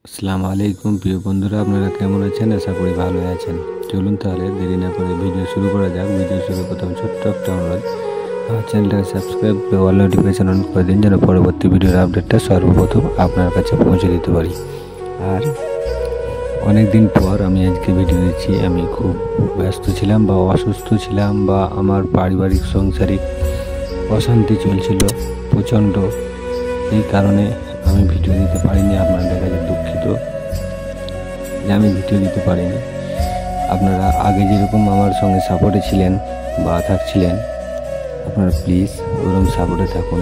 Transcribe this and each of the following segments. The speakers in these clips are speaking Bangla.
আসসালামু আলাইকুম প্রিয় বন্ধুরা, আপনারা কেমন আছেন? আশা করি ভালো আছেন। চলুন তাহলে দেরি না করে ভিডিও শুরু করা যাক। ভিডিও শুরু প্রথম ছোট্ট একটা অনুরোধ, আমার চ্যানেলটাকে সাবস্ক্রাইব করে অল নোটিফিকেশন অন করে দিন, যেন পরবর্তী ভিডিওর আপডেটটা সর্বপ্রথম আপনার কাছে পৌঁছে দিতে পারি। আর অনেক দিন পর আমি আজকে ভিডিও দিচ্ছি। আমি খুব ব্যস্ত ছিলাম বা অসুস্থ ছিলাম, বা আমার পারিবারিক সাংসারিক অশান্তি চলছিল প্রচণ্ড। এই কারণে আমি ভিডিও দিতে পারিনি। আপনাদের কাছে দুঃখিত যে আমি ভিডিও দিতে পারিনি। আপনারা আগে যেরকম আমার সঙ্গে সাপোর্টে ছিলেন বা থাকছিলেন, আপনারা প্লিজ ওরকম সাপোর্টে থাকুন,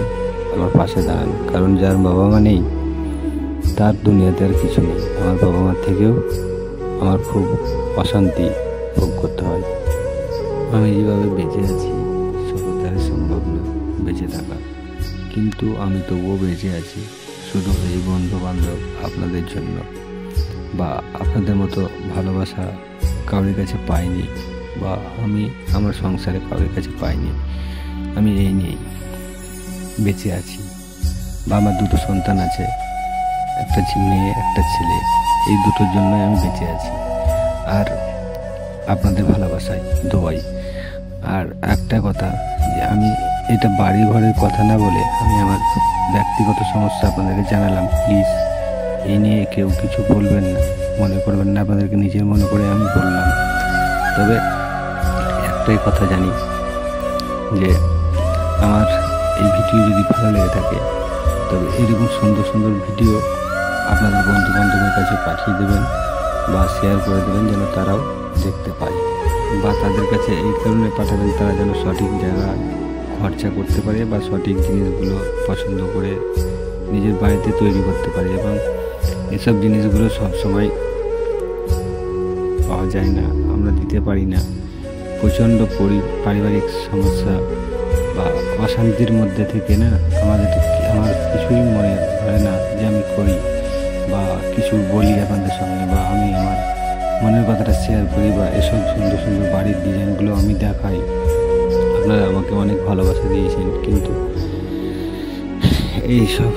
আমার পাশে দাঁড়ান। কারণ যার বাবা মা নেই তার দুনিয়াতে আর কিছু নেই। আমার বাবা মার থেকেও আমার খুব অশান্তি ভোগ করতে হয়। আমি যেভাবে বেঁচে আছি সবার সম্ভব না বেঁচে থাকা, কিন্তু আমি তবুও বেঁচে আছি শুধু এই বন্ধু বান্ধব আপনাদের জন্য, বা আপনাদের মতো ভালোবাসা কারোর কাছে পাইনি, বা আমি আমার সংসারে কারোর কাছে পাইনি। আমি এই নিয়েই বেঁচে আছি। বা আমার দুটো সন্তান আছে, একটা মেয়ে একটা ছেলে। এই দুটোর জন্যই আমি বেঁচে আছি, আর আপনাদের ভালোবাসায় দোয়াই। আর একটা কথা, যে আমি এটা বাড়ি ঘরের কথা না বলে আমি আমার ব্যক্তিগত সমস্যা আপনাদেরকে জানালাম। প্লিজ এই নিয়ে কেউ কিছু বলবেন না, মনে করবেন না আপনাদেরকে নিজের মনে করে আমি বললাম। তবে একটাই কথা জানি, যে আমার এই ভিডিও যদি ভালো লেগে থাকে তবে এরকম সুন্দর সুন্দর ভিডিও আপনাদের বন্ধু বান্ধবের কাছে পাঠিয়ে দেবেন বা শেয়ার করে দেবেন, যেন তারাও দেখতে পায়। বা তাদের কাছে এই কারণে পাঠাবেন, তারা যেন সঠিক জায়গায় খরচা করতে পারে বা সঠিক জিনিসগুলো পছন্দ করে নিজের বাড়িতে তৈরি করতে পারে। এবং এসব জিনিসগুলো সবসময় পাওয়া যায় না, আমরা দিতে পারি না। প্রচণ্ড পারিবারিক সমস্যা বা অশান্তির মধ্যে থেকে না আমার কিছুই মনে হয় না যে আমি করি বা কিছু বলি আপনাদের সঙ্গে, বা আমি আমার মনের কথাটা শেয়ার করি, বা এসব সুন্দর সুন্দর বাড়ির ডিজাইনগুলো আমি দেখাই। আপনারা আমাকে অনেক ভালোবাসা দিয়েছেন, কিন্তু এইসব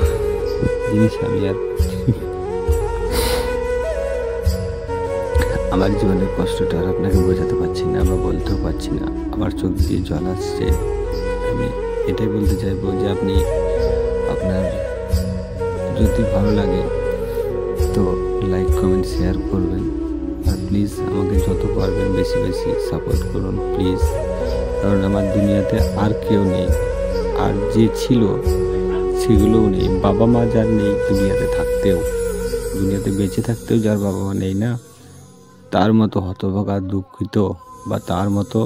জিনিস আমি আর আমার জীবনের কষ্টটা আর আপনাকে বোঝাতে পারছি না, বা বলতেও পারছি না। আমার চোখ দিয়ে জল আসছে। আমি এটাই বলতে চাইবো যে আপনি আপনার যদি ভালো লাগে তো লাইক কমেন্ট শেয়ার করবেন, আর প্লিজ আমাকে যত পারবেন বেশি বেশি সাপোর্ট করুন প্লিজ। কারণ আমার দুনিয়াতে আর কেউ নেই, আর যে ছিল সেগুলোও নেই। বাবা মা যার নেই দুনিয়াতে বেঁচে থাকতেও যার বাবা মা নেই না, তার মতো হতভাগা দুঃখিত বা তার মতো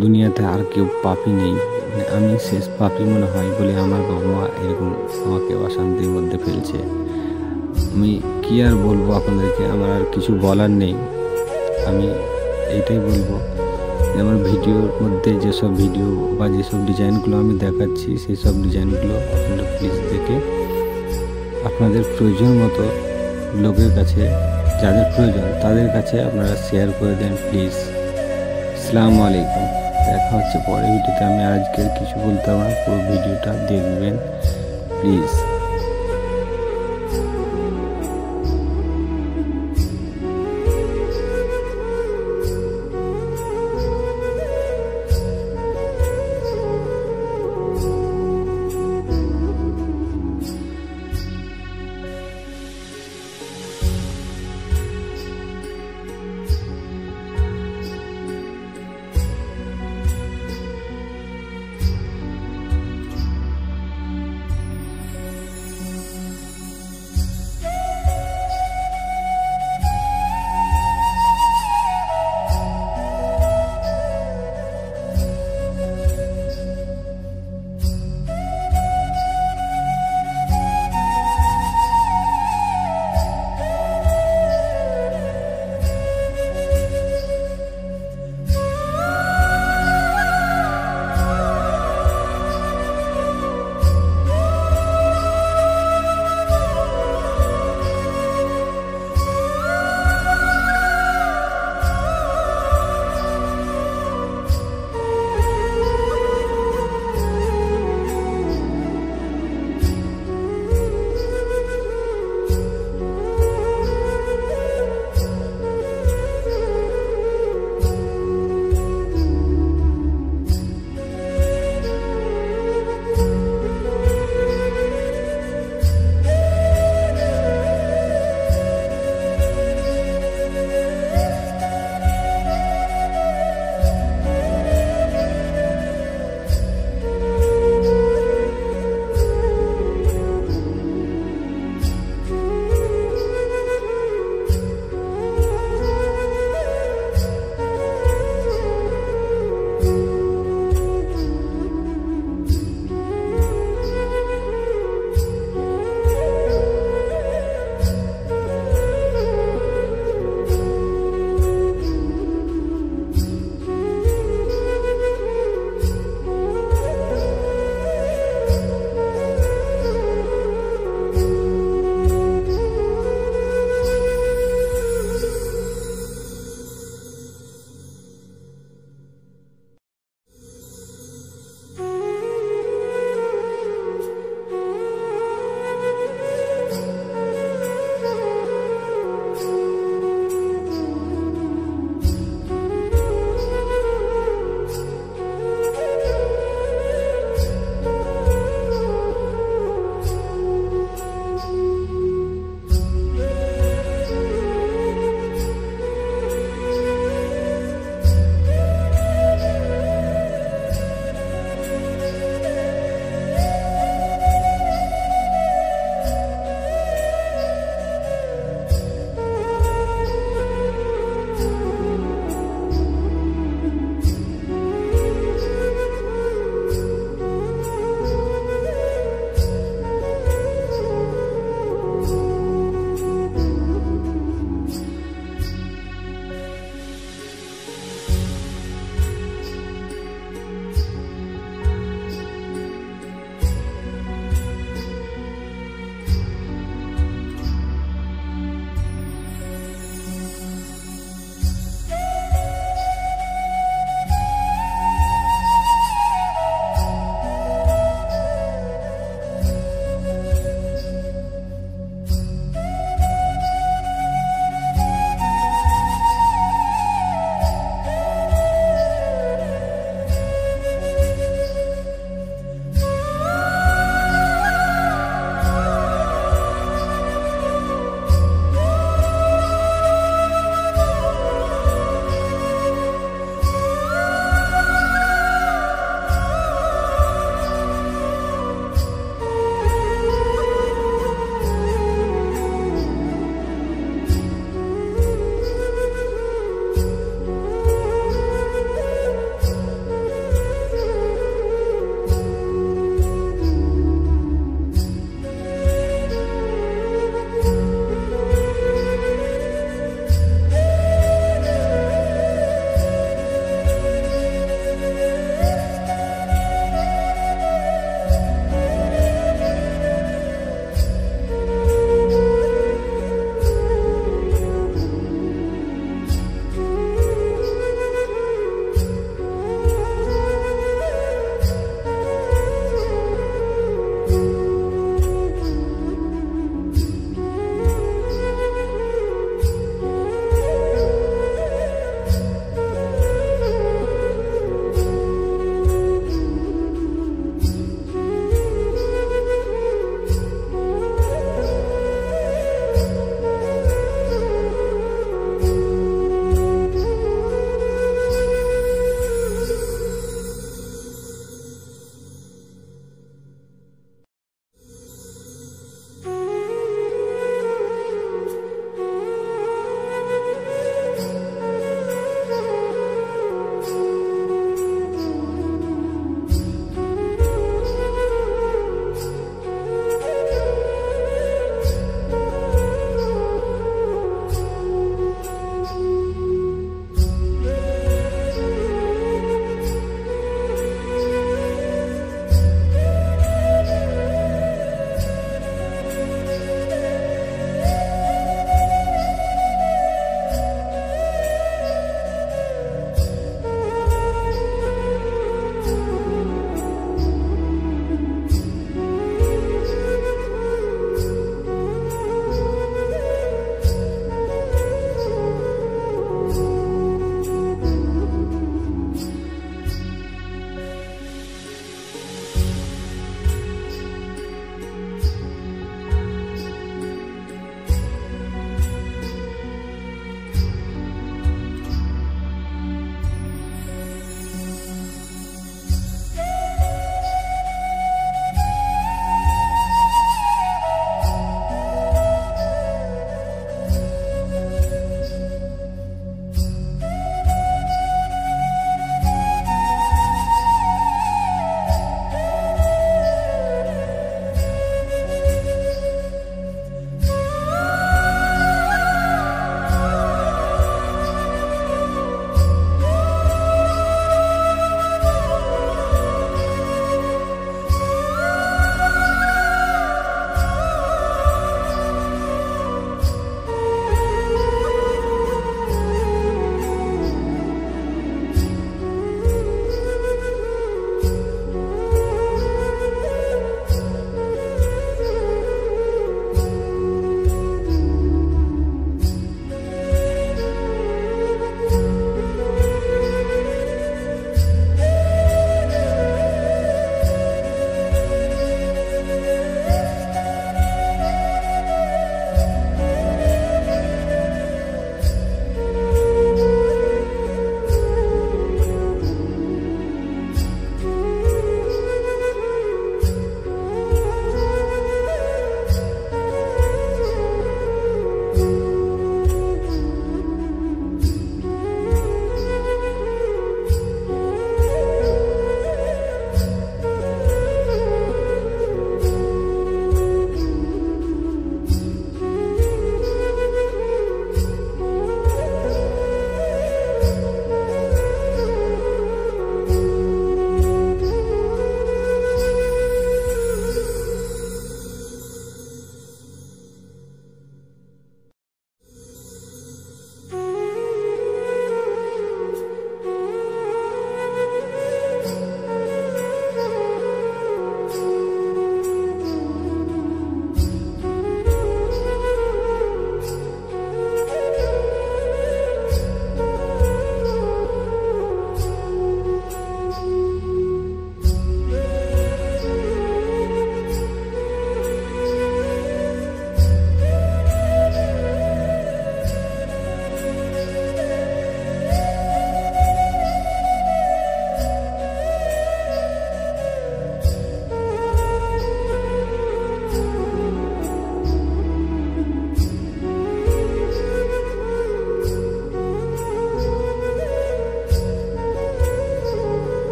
দুনিয়াতে আর কেউ পাপী নেই। আমি শেষ পাপী মনে হয় বলে আমার বাবা মা এরকম আমাকে অশান্তির মধ্যে ফেলছে। আমি কি আর বলবো আপনাদেরকে, আমার আর কিছু বলার নেই। আমি এইটাই বলবো যে আমার ভিডিওর মধ্যে যেসব ভিডিও বা যেসব ডিজাইনগুলো আমি দেখাচ্ছি, সেই সব ডিজাইনগুলো আপনারা প্লিজ দেখে আপনাদের প্রয়োজন মতো লোকের কাছে, যাদের প্রয়োজন তাদের কাছে আপনারা শেয়ার করে দেন প্লিজ। আসসালামু আলাইকুম, দেখা হচ্ছে পরের ভিডিওতে। আমি আজকের কিছু বলতে পারবো না, পুরো ভিডিওটা দেখবেন প্লিজ।